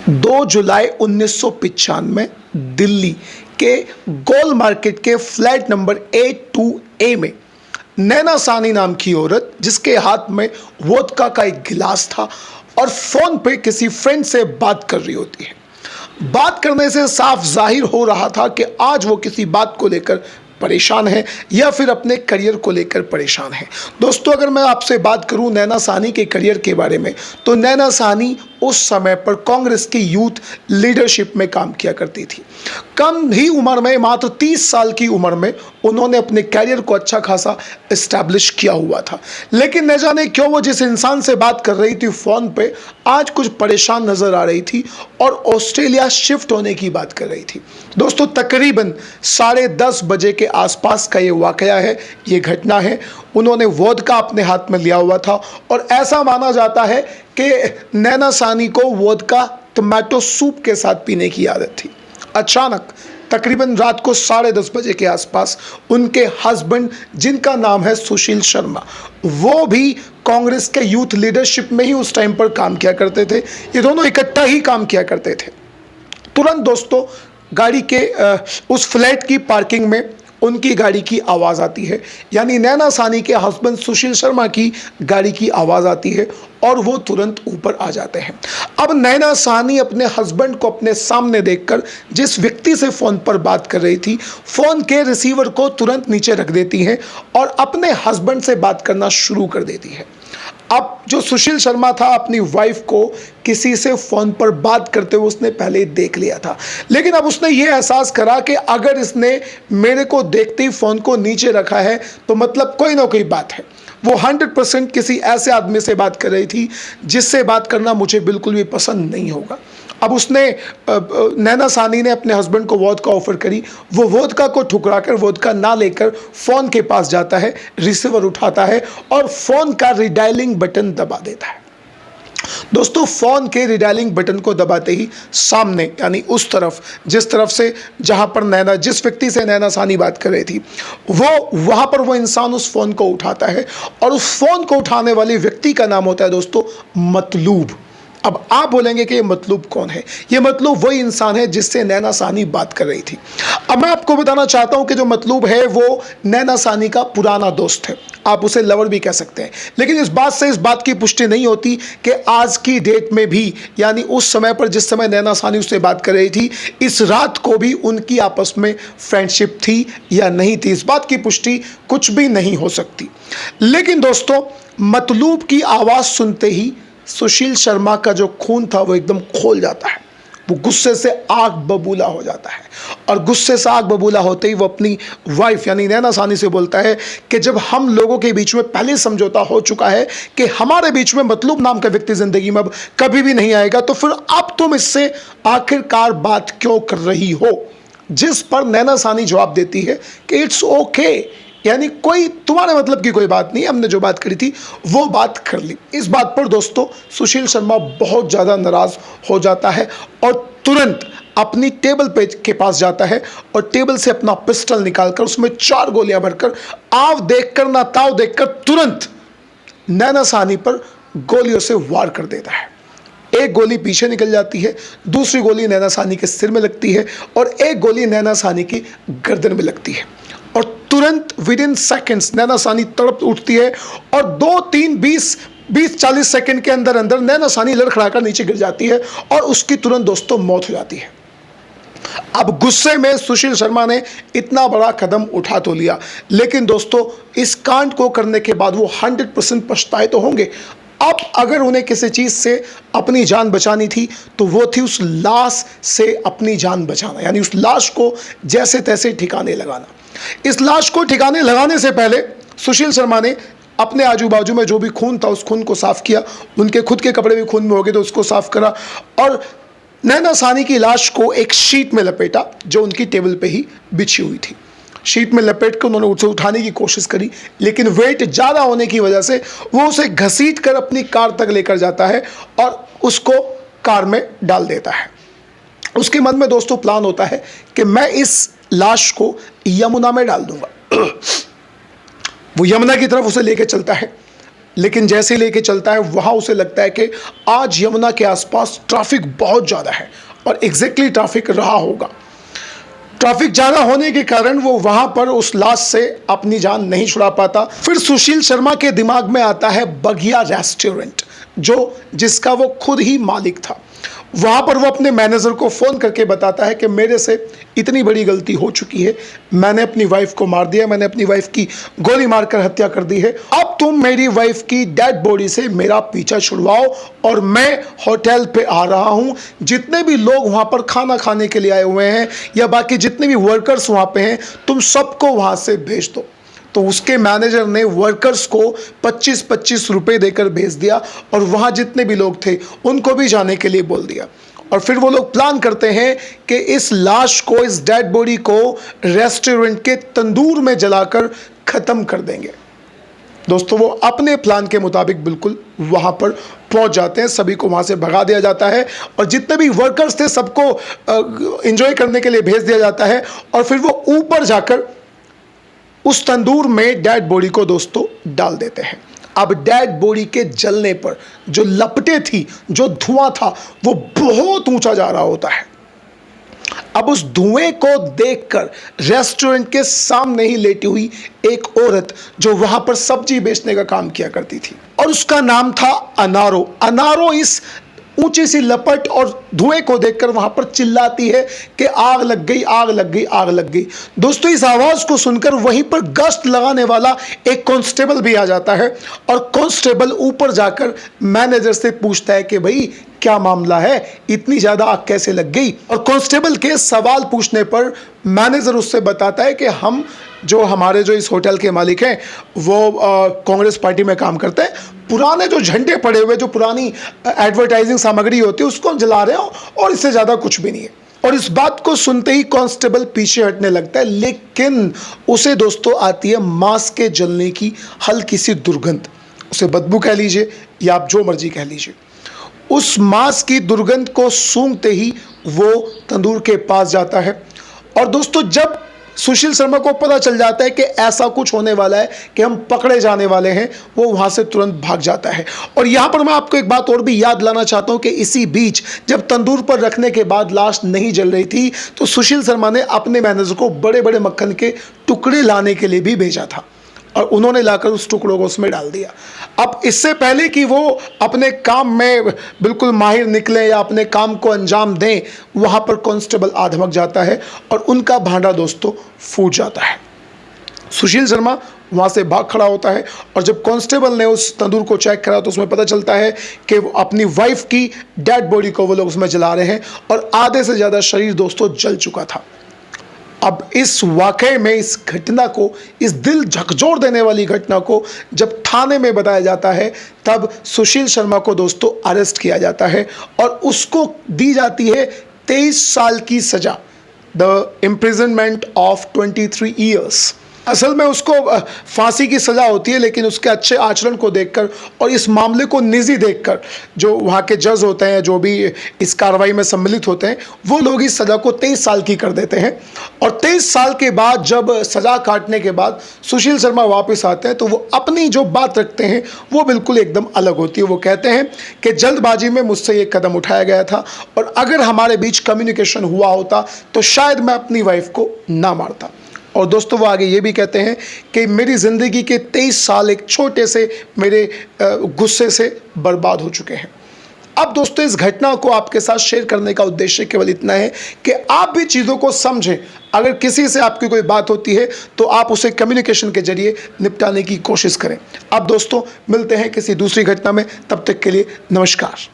2 जुलाई 1995 दिल्ली के गोल मार्केट के flat number A2A में नैना सानी नाम की औरत, जिसके हाथ में वोदका का एक गिलास था और फोन पे किसी फ्रेंड से बात कर रही होती है। बात करने से साफ जाहिर हो रहा था कि आज वो किसी बात को लेकर परेशान है या फिर अपने करियर को लेकर परेशान है। दोस्तों, अगर मैं आपसे बात करूं नैना सानी के करियर के बारे में, तो नैना सानी उस समय पर कांग्रेस की यूथ लीडरशिप में काम किया करती थी। कम ही उम्र में, मात्र 30 साल की उम्र में उन्होंने अपने करियर को अच्छा खासा इस्टेब्लिश किया हुआ था। लेकिन न जाने क्यों वो जिस इंसान से बात कर रही थी फ़ोन पे, आज कुछ परेशान नज़र आ रही थी और ऑस्ट्रेलिया शिफ्ट होने की बात कर रही थी। दोस्तों, तकरीबन 10:30 बजे के आसपास का ये वाकया है, ये घटना है। उन्होंने वोदका अपने हाथ में लिया हुआ था और ऐसा माना जाता है कि नैना सानी को वोदका टमाटो सूप के साथ पीने की आदत थी। अचानक तकरीबन रात को 10:30 बजे के आसपास उनके हस्बैंड, जिनका नाम है सुशील शर्मा, वो भी कांग्रेस के यूथ लीडरशिप में ही उस टाइम पर काम किया करते थे। ये दोनों इकट्ठा ही काम किया करते थे। तुरंत दोस्तों गाड़ी के उस फ्लैट की पार्किंग में उनकी गाड़ी की आवाज़ आती है, यानी नैना सानी के हस्बैंड सुशील शर्मा की गाड़ी की आवाज़ आती है और वो तुरंत ऊपर आ जाते हैं। अब नैना सानी अपने हस्बैंड को अपने सामने देखकर जिस व्यक्ति से फ़ोन पर बात कर रही थी, फ़ोन के रिसीवर को तुरंत नीचे रख देती हैं और अपने हस्बैंड से बात करना शुरू कर देती है। अब जो सुशील शर्मा था, अपनी वाइफ को किसी से फ़ोन पर बात करते हुए उसने पहले देख लिया था, लेकिन अब उसने ये एहसास करा कि अगर इसने मेरे को देखते ही फ़ोन को नीचे रखा है तो मतलब कोई ना कोई बात है। वो 100% किसी ऐसे आदमी से बात कर रही थी जिससे बात करना मुझे बिल्कुल भी पसंद नहीं होगा। अब उसने नैना सानी ने अपने हस्बैंड को वोदका ऑफर करी। वो वोदका को ठुकराकर, वोदका ना लेकर फ़ोन के पास जाता है, रिसीवर उठाता है और फ़ोन का रिडायलिंग बटन दबा देता है। दोस्तों, फ़ोन के रिडायलिंग बटन को दबाते ही सामने, यानी उस तरफ, जिस तरफ से जहां पर जिस व्यक्ति से नैना सानी बात कर रही थी, वहां पर वो इंसान उस फ़ोन को उठाता है और उस फ़ोन को उठाने वाले व्यक्ति का नाम होता है दोस्तों मतलूब। अब आप बोलेंगे कि ये मतलूब कौन है? ये मतलूब वही इंसान है जिससे नैना सानी बात कर रही थी। अब मैं आपको बताना चाहता हूं कि जो मतलूब है वो नैना सानी का पुराना दोस्त है, आप उसे लवर भी कह सकते हैं। लेकिन इस बात की पुष्टि नहीं होती कि आज की डेट में भी, यानी उस समय पर जिस समय नैना सानी उससे बात कर रही थी, इस रात को भी उनकी आपस में फ्रेंडशिप थी या नहीं थी। इस बात की पुष्टि कुछ भी नहीं हो सकती। लेकिन दोस्तों, मतलूब की आवाज़ सुनते ही सुशील शर्मा का जो खून था वो एकदम खोल जाता है। वो गुस्से से आग बबूला हो जाता है और गुस्से से आग बबूला होते ही वो अपनी वाइफ यानी नैना सानी से बोलता है कि जब हम लोगों के बीच में पहले समझौता हो चुका है कि हमारे बीच में मतलूब नाम का व्यक्ति ज़िंदगी में अब कभी भी नहीं आएगा, तो फिर अब तुम इससे आखिरकार बात क्यों कर रही हो? जिस पर नैना सानी जवाब देती है कि इट्स ओके, यानी कोई तुम्हारे मतलब की कोई बात नहीं, हमने जो बात करी थी वो बात कर ली। इस बात पर दोस्तों सुशील शर्मा बहुत ज़्यादा नाराज़ हो जाता है और तुरंत अपनी टेबल पे के पास जाता है और टेबल से अपना पिस्टल निकालकर उसमें 4 गोलियां भरकर, आव देखकर ना ताव देखकर, तुरंत नैना सानी पर गोलियों से वार कर देता है। एक गोली पीछे निकल जाती है, दूसरी गोली नैना सानी के सिर में लगती है और एक गोली नैना सानी की गर्दन में लगती है और तुरंत विदिन सेकंड्स नैना सानी तड़प उठती है और 20-40 सेकंड के अंदर अंदर नैना सानी लड़खड़ाकर नीचे गिर जाती है और उसकी तुरंत दोस्तों मौत हो जाती है। अब गुस्से में सुशील शर्मा ने इतना बड़ा कदम उठा तो लिया, लेकिन दोस्तों इस कांड को करने के बाद वो 100% पछताए तो होंगे। अब अगर उन्हें किसी चीज़ से अपनी जान बचानी थी तो वो थी उस लाश से अपनी जान बचाना, यानी उस लाश को जैसे तैसे ठिकाने लगाना। इस लाश को ठिकाने लगाने से पहले सुशील शर्मा ने अपने आजू बाजू में जो भी खून था उस खून को साफ किया। उनके खुद के कपड़े भी खून में हो गए तो उसको साफ करा और नैना सानी की लाश को एक शीट में लपेटा जो उनकी टेबल पे ही बिछी हुई थी। शीट में लपेट कर उन्होंने उसे उठाने की कोशिश करी, लेकिन वेट ज़्यादा होने की वजह से वो उसे घसीट कर अपनी कार तक लेकर जाता है और उसको कार में डाल देता है। उसके मन में दोस्तों प्लान होता है कि मैं इस लाश को यमुना में डाल दूंगा। वो यमुना की तरफ उसे लेकर चलता है लेकिन जैसे ही लेके चलता है वहाँ उसे लगता है कि आज यमुना के आसपास ट्रैफिक बहुत ज़्यादा है, और एग्जैक्टली ट्रैफिक रहा होगा। ट्रैफिक ज़्यादा होने के कारण वो वहाँ पर उस लाश से अपनी जान नहीं छुड़ा पाता। फिर सुशील शर्मा के दिमाग में आता है बगिया रेस्टोरेंट, जिसका वो खुद ही मालिक था। वहाँ पर वो अपने मैनेजर को फ़ोन करके बताता है कि मेरे से इतनी बड़ी गलती हो चुकी है, मैंने अपनी वाइफ को मार दिया, मैंने अपनी वाइफ की गोली मारकर हत्या कर दी है। अब तुम मेरी वाइफ की डेड बॉडी से मेरा पीछा छुड़वाओ और मैं होटल पे आ रहा हूँ। जितने भी लोग वहाँ पर खाना खाने के लिए आए हुए हैं या बाकी जितने भी वर्कर्स वहाँ पे हैं, तुम सबको वहाँ से भेज दो। तो उसके मैनेजर ने वर्कर्स को 25-25 रुपए देकर भेज दिया और वहाँ जितने भी लोग थे उनको भी जाने के लिए बोल दिया। और फिर वो लोग प्लान करते हैं कि इस लाश को, इस डेड बॉडी को रेस्टोरेंट के तंदूर में जलाकर ख़त्म कर देंगे। दोस्तों, वो अपने प्लान के मुताबिक बिल्कुल वहाँ पर पहुँच जाते हैं। सभी को वहाँ से भगा दिया जाता है और जितने भी वर्कर्स थे सबको एंजॉय करने के लिए भेज दिया जाता है। और फिर वो ऊपर जाकर उस तंदूर में डेड बॉडी को दोस्तों डाल देते हैं। अब डेड बॉडी के जलने पर जो लपटें थी, जो धुआं था, वो बहुत ऊंचा जा रहा होता है। अब उस धुएं को देखकर रेस्टोरेंट के सामने ही लेटी हुई एक औरत, जो वहां पर सब्जी बेचने का काम किया करती थी, और उसका नाम था अनारो। अनारो इस ऊंची सी लपट और धुएं को देखकर वहां पर चिल्लाती है कि आग लग गई, आग लग गई, आग लग गई। दोस्तों, इस आवाज को सुनकर वहीं पर गश्त लगाने वाला एक कांस्टेबल भी आ जाता है और कांस्टेबल ऊपर जाकर मैनेजर से पूछता है कि भाई क्या मामला है, इतनी ज्यादा आग कैसे लग गई। और कांस्टेबल के सवाल पूछने पर मैनेजर उससे बताता है कि हमारे जो इस होटल के मालिक हैं वो कांग्रेस पार्टी में काम करते हैं। पुराने जो झंडे पड़े हुए, जो पुरानी एडवर्टाइजिंग सामग्री होती है, उसको जला रहे हो और इससे ज़्यादा कुछ भी नहीं है। और इस बात को सुनते ही कांस्टेबल पीछे हटने लगता है, लेकिन उसे दोस्तों आती है मांस के जलने की हल्की सी दुर्गंध। उसे बदबू कह लीजिए या आप जो मर्जी कह लीजिए। उस मांस की दुर्गंध को सूंघते ही वो तंदूर के पास जाता है। और दोस्तों, जब सुशील शर्मा को पता चल जाता है कि ऐसा कुछ होने वाला है कि हम पकड़े जाने वाले हैं, वो वहाँ से तुरंत भाग जाता है। और यहाँ पर मैं आपको एक बात और भी याद लाना चाहता हूँ कि इसी बीच जब तंदूर पर रखने के बाद लाश नहीं जल रही थी, तो सुशील शर्मा ने अपने मैनेजर को बड़े बड़े मक्खन के टुकड़े लाने के लिए भी भेजा था और उन्होंने लाकर उस टुकड़ों को उसमें डाल दिया। अब इससे पहले कि वो अपने काम में बिल्कुल माहिर निकले या अपने काम को अंजाम दें, वहाँ पर कांस्टेबल आधमक जाता है और उनका भांडा दोस्तों फूट जाता है। सुशील शर्मा वहाँ से भाग खड़ा होता है और जब कांस्टेबल ने उस तंदूर को चेक करा तो उसमें पता चलता है कि वो अपनी वाइफ की डेड बॉडी को वो लोग उसमें जला रहे हैं और आधे से ज़्यादा शरीर दोस्तों जल चुका था। अब इस वाक़े में, इस घटना को, इस दिल झकझोर देने वाली घटना को जब थाने में बताया जाता है, तब सुशील शर्मा को दोस्तों अरेस्ट किया जाता है और उसको दी जाती है 23 साल की सज़ा, द इम्प्रिजनमेंट ऑफ 23 ईयर्स। असल में उसको फांसी की सज़ा होती है, लेकिन उसके अच्छे आचरण को देखकर और इस मामले को निजी देखकर जो वहाँ के जज होते हैं, जो भी इस कार्रवाई में सम्मिलित होते हैं, वो लोग इस सज़ा को 23 साल की कर देते हैं। और 23 साल के बाद जब सज़ा काटने के बाद सुशील शर्मा वापस आते हैं तो वो अपनी जो बात रखते हैं वो बिल्कुल एकदम अलग होती है। वो कहते हैं कि जल्दबाजी में मुझसे ये कदम उठाया गया था और अगर हमारे बीच कम्युनिकेशन हुआ होता तो शायद मैं अपनी वाइफ को ना मारता। और दोस्तों, वो आगे ये भी कहते हैं कि मेरी ज़िंदगी के 23 साल एक छोटे से मेरे गुस्से से बर्बाद हो चुके हैं। अब दोस्तों, इस घटना को आपके साथ शेयर करने का उद्देश्य केवल इतना है कि आप भी चीज़ों को समझें। अगर किसी से आपकी कोई बात होती है तो आप उसे कम्युनिकेशन के जरिए निपटाने की कोशिश करें। अब दोस्तों, मिलते हैं किसी दूसरी घटना में, तब तक के लिए नमस्कार।